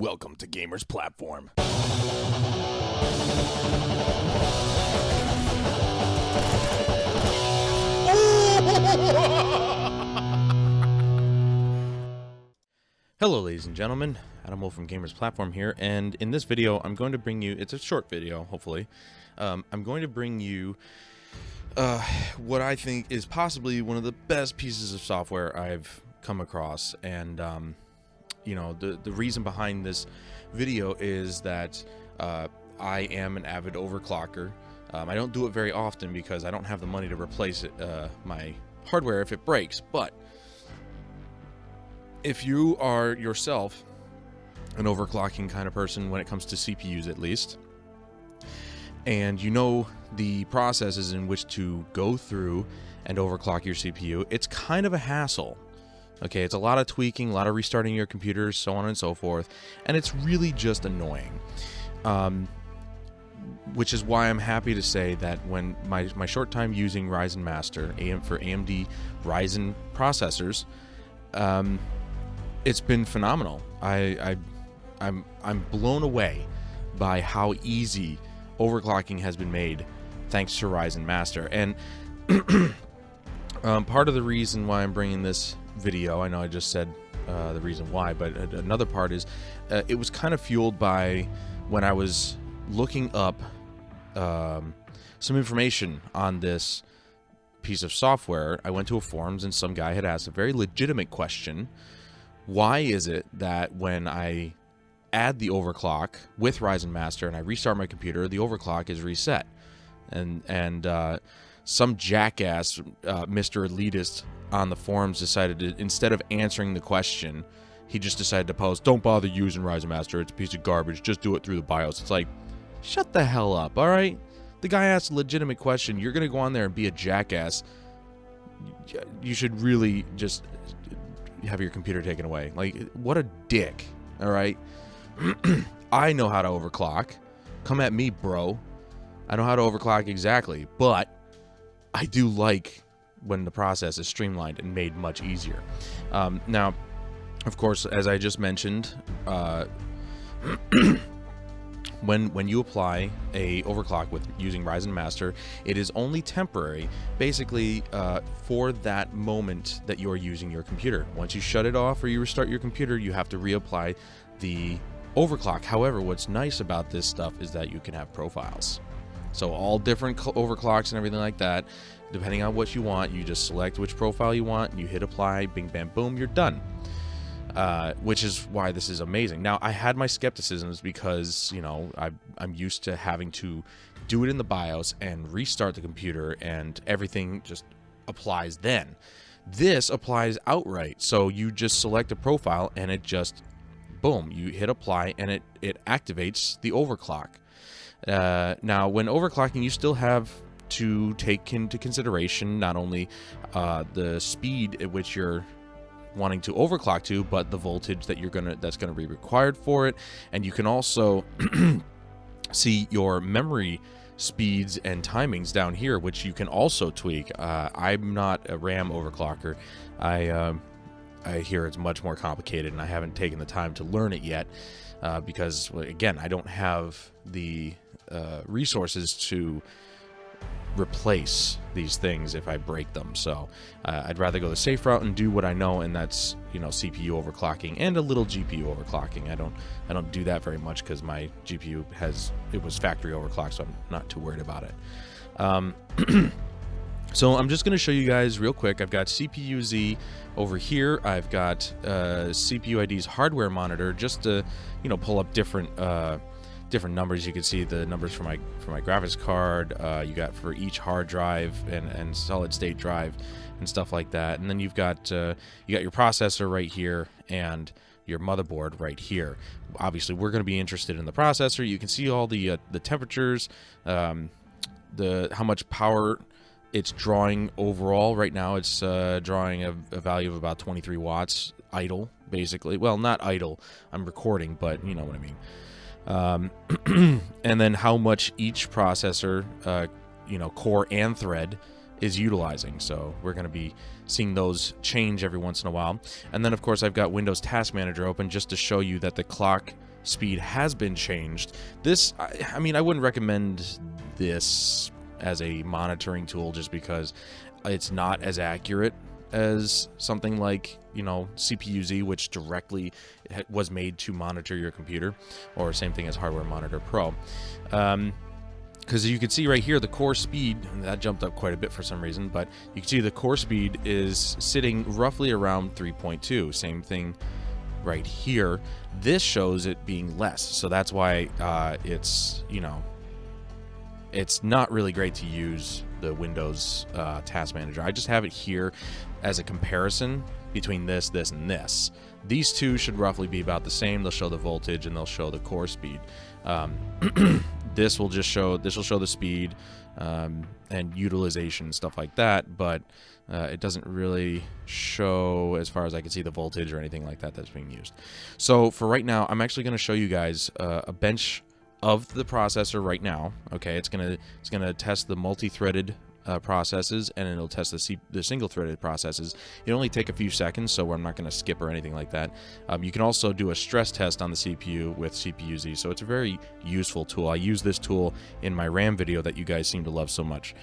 Welcome to Gamers Platform. Hello ladies and gentlemen, Adam Wolf from Gamers Platform here, and in this video I'm going to bring you, it's a short video hopefully, I'm going to bring you what I think is possibly one of the best pieces of software I've come across. And you know, the reason behind this video is that I am an avid overclocker. I don't do it very often because I don't have the money to replace it, my hardware if it breaks, but if you are yourself an overclocking kind of person when it comes to CPUs at least, and you know the processes in which to go through and overclock your CPU, it's kind of a hassle. Okay, it's a lot of tweaking, a lot of restarting your computer, so on and so forth, and it's really just annoying. Which is why I'm happy to say that when my short time using Ryzen Master for AMD Ryzen processors, it's been phenomenal. I'm blown away by how easy overclocking has been made thanks to Ryzen Master. And part of the reason why I'm bringing this video, I know I just said the reason why, but another part is it was kind of fueled by when I was looking up some information on this piece of software. I went to a forums and some guy had asked a very legitimate question. Why is it that when I add the overclock with Ryzen Master and I restart my computer, the overclock is reset? And some jackass, Mr. Elitist on the forums decided to, instead of answering the question, he just decided to post, "Don't bother using Ryzen Master, it's a piece of garbage, just do it through the BIOS." It's like, shut the hell up, alright? The guy asked a legitimate question, you're gonna go on there and be a jackass. You should really just have your computer taken away. Like, what a dick, alright? I know how to overclock. Come at me, bro. I know how to overclock exactly, but I do like when the process is streamlined and made much easier. Now, of course, as I just mentioned, when you apply a overclock with using Ryzen Master, it is only temporary, basically for that moment that you are using your computer. Once you shut it off or you restart your computer, you have to reapply the overclock. However, what's nice about this stuff is that you can have profiles. So all different overclocks and everything like that, depending on what you want, you just select which profile you want, and you hit apply, bing, bam, boom, you're done. Which is why this is amazing. Now, I had my skepticisms because, you know, I'm used to having to do it in the BIOS and restart the computer, and everything just applies then. This applies outright. So you just select a profile, and it just, boom, you hit apply, and it activates the overclock. Now, when overclocking, you still have to take into consideration not only the speed at which you're wanting to overclock to, but the voltage that that's gonna be required for it. And you can also see your memory speeds and timings down here, which you can also tweak. I'm not a RAM overclocker. I hear it's much more complicated, and I haven't taken the time to learn it yet because, again, I don't have the resources to replace these things if I break them. So I'd rather go the safe route and do what I know, and that's, you know, CPU overclocking and a little GPU overclocking. I don't do that very much because my GPU was factory overclocked, so I'm not too worried about it. So I'm just going to show you guys real quick. I've got CPU-Z over here. I've got CPU ID's hardware monitor just to, you know, pull up different numbers. You can see the numbers for my graphics card. You got for each hard drive and solid state drive and stuff like that. And then you've got your processor right here and your motherboard right here. Obviously, we're going to be interested in the processor. You can see all the temperatures, how much power it's drawing overall. Right now, it's drawing a value of about 23 watts idle, basically. Well, not idle. I'm recording, but you know what I mean. And then how much each processor, you know, core and thread is utilizing. So we're going to be seeing those change every once in a while. And then, of course, I've got Windows Task Manager open just to show you that the clock speed has been changed. This, I mean, I wouldn't recommend this as a monitoring tool just because it's not as accurate as something like, you know, CPU-Z, which directly was made to monitor your computer, or same thing as Hardware Monitor Pro. Because you can see right here, the core speed, that jumped up quite a bit for some reason, but you can see the core speed is sitting roughly around 3.2. Same thing right here. This shows it being less, so that's why it's, you know, it's not really great to use the Windows Task Manager. I just have it here as a comparison between this, and this. These two should roughly be about the same. They'll show the voltage and they'll show the core speed. This will show the speed and utilization, stuff like that, but it doesn't really show, as far as I can see, the voltage or anything like that that's being used. So for right now, I'm actually going to show you guys a bench of the processor right now. Okay, it's gonna test the multi-threaded processes, and it'll test the single-threaded processes. It'll only take a few seconds, so I'm not going to skip or anything like that. You can also do a stress test on the CPU with CPU-Z, so it's a very useful tool. I use this tool in my RAM video that you guys seem to love so much.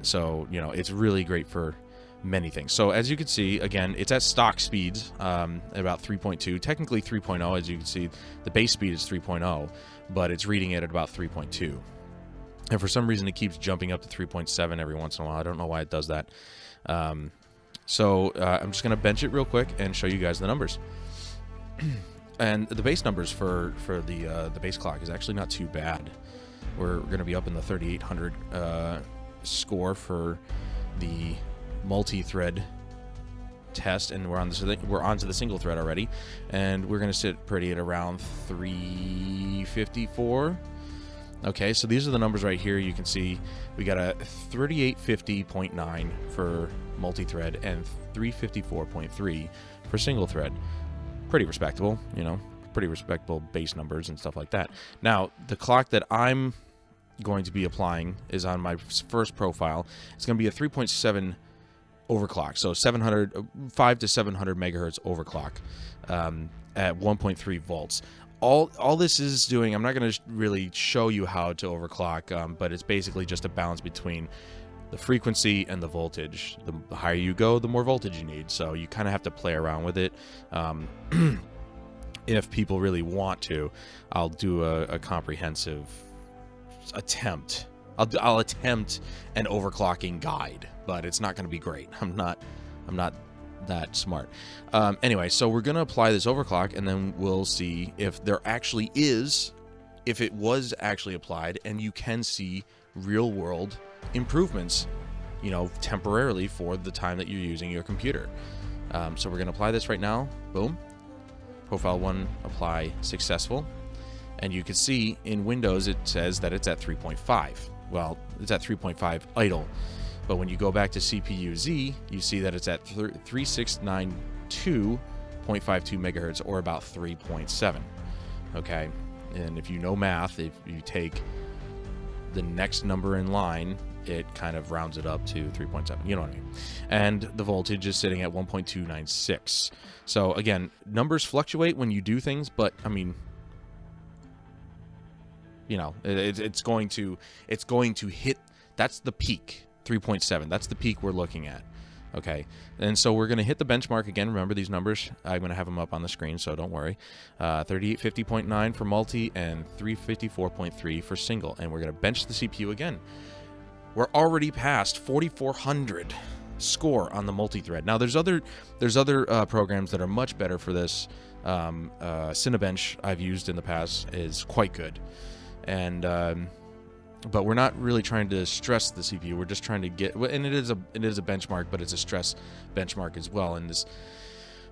So, you know, it's really great for many things. So as you can see, again, it's at stock speeds, at about 3.2, technically 3.0. As you can see, the base speed is 3.0, but it's reading it at about 3.2. And for some reason, it keeps jumping up to 3.7 every once in a while. I don't know why it does that. So I'm just going to bench it real quick and show you guys the numbers. And the base numbers for the base clock is actually not too bad. We're going to be up in the 3800 score for the multi-thread test, and we're onto the single thread already, and we're going to sit pretty at around 354. Okay, so these are the numbers right here. You can see we got a 3850.9 for multi-thread and 354.3 for single thread. Pretty respectable, you know, pretty respectable base numbers and stuff like that. Now, the clock that I'm going to be applying is on my first profile. It's going to be a 3.7 overclock, so 5 to 700 megahertz overclock at 1.3 volts. All this is doing, I'm not going to really show you how to overclock, but it's basically just a balance between the frequency and the voltage. The higher you go, the more voltage you need, so you kind of have to play around with it. If people really want to, I'll do a comprehensive attempt. I'll attempt an overclocking guide, but it's not going to be great. I'm not that smart. Anyway, so we're going to apply this overclock, and then we'll see if there actually is, if it was actually applied, and you can see real world improvements, you know, temporarily for the time that you're using your computer. So we're going to apply this right now. Boom. Profile 1 apply successful. And you can see in Windows it says that it's at 3.5. Well, it's at 3.5 idle. But when you go back to CPU-Z, you see that it's at 3692.52 megahertz, or about 3.7. Okay, and if you know math, if you take the next number in line, it kind of rounds it up to 3.7. You know what I mean? And the voltage is sitting at 1.296. So again, numbers fluctuate when you do things, but I mean, you know, it's going to hit. That's the peak. 3.7. That's the peak we're looking at. Okay, and so we're going to hit the benchmark again. Remember these numbers, I'm going to have them up on the screen, so don't worry. 3850.9 for multi and 354.3 for single, and we're going to bench the CPU again. We're already past 4400 score on the multi-thread. Now there's other programs that are much better for this. Cinebench I've used in the past is quite good, and but we're not really trying to stress the CPU. We're just trying to get, and it is a benchmark, but it's a stress benchmark as well. And this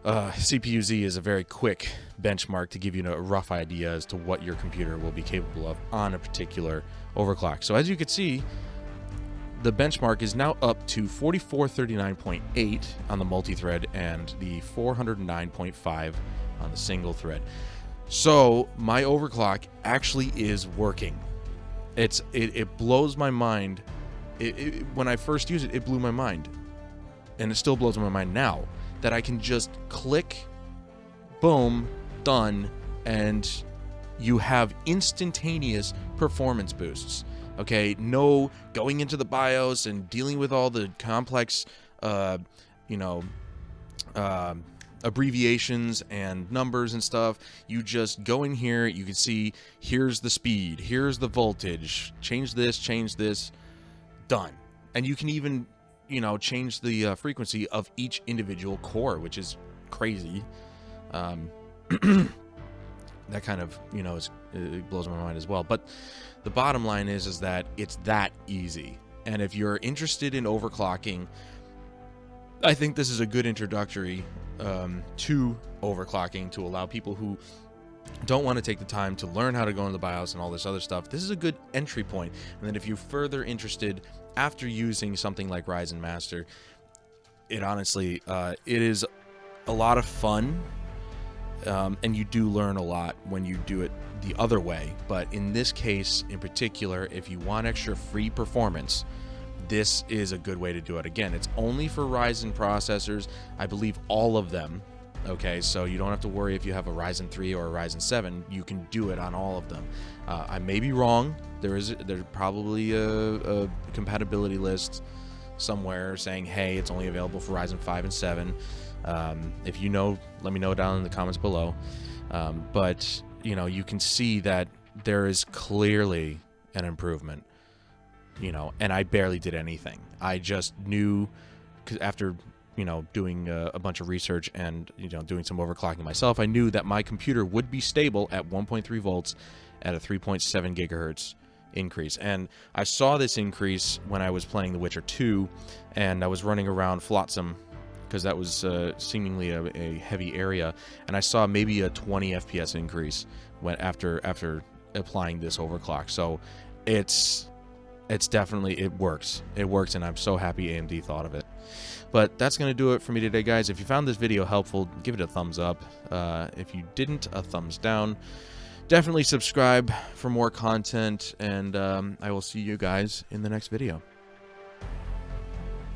CPU-Z is a very quick benchmark to give you a rough idea as to what your computer will be capable of on a particular overclock. So as you can see, the benchmark is now up to 4439.8 on the multi-thread and the 409.5 on the single thread. So my overclock actually is working. It blows my mind. When I first used it, it blew my mind. And it still blows my mind now that I can just click, boom, done, and you have instantaneous performance boosts. Okay, no going into the BIOS and dealing with all the complex, abbreviations and numbers and stuff. You just go in here, you can see here's the speed, here's the voltage, change this, done. And you can even, change the frequency of each individual core, which is crazy. That kind of, it blows my mind as well. But the bottom line is that it's that easy. And if you're interested in overclocking, I think this is a good introductory to overclocking, to allow people who don't want to take the time to learn how to go into the BIOS and all this other stuff. This is a good entry point. And then if you're further interested after using something like Ryzen Master, it honestly, it is a lot of fun. And you do learn a lot when you do it the other way. But in this case in particular, if you want extra free performance, this is a good way to do it. Again, it's only for Ryzen processors, I believe all of them. Okay, so you don't have to worry if you have a Ryzen 3 or a Ryzen 7. You can do it on all of them. I may be wrong. There's probably a compatibility list somewhere saying, hey, it's only available for Ryzen 5 and 7. If you know, let me know down in the comments below. But you can see that there is clearly an improvement, and I barely did anything. I just knew, 'cause after doing a bunch of research and doing some overclocking myself, I knew that my computer would be stable at 1.3 volts at a 3.7 gigahertz increase. And I saw this increase when I was playing The Witcher 2 and I was running around Flotsam, because that was seemingly a heavy area, and I saw maybe a 20 FPS increase after applying this overclock. So it's definitely, it works, and I'm so happy AMD thought of it. But that's going to do it for me today, guys. If you found this video helpful, give it a thumbs up. If you didn't, a thumbs down. Definitely subscribe for more content, and I will see you guys in the next video.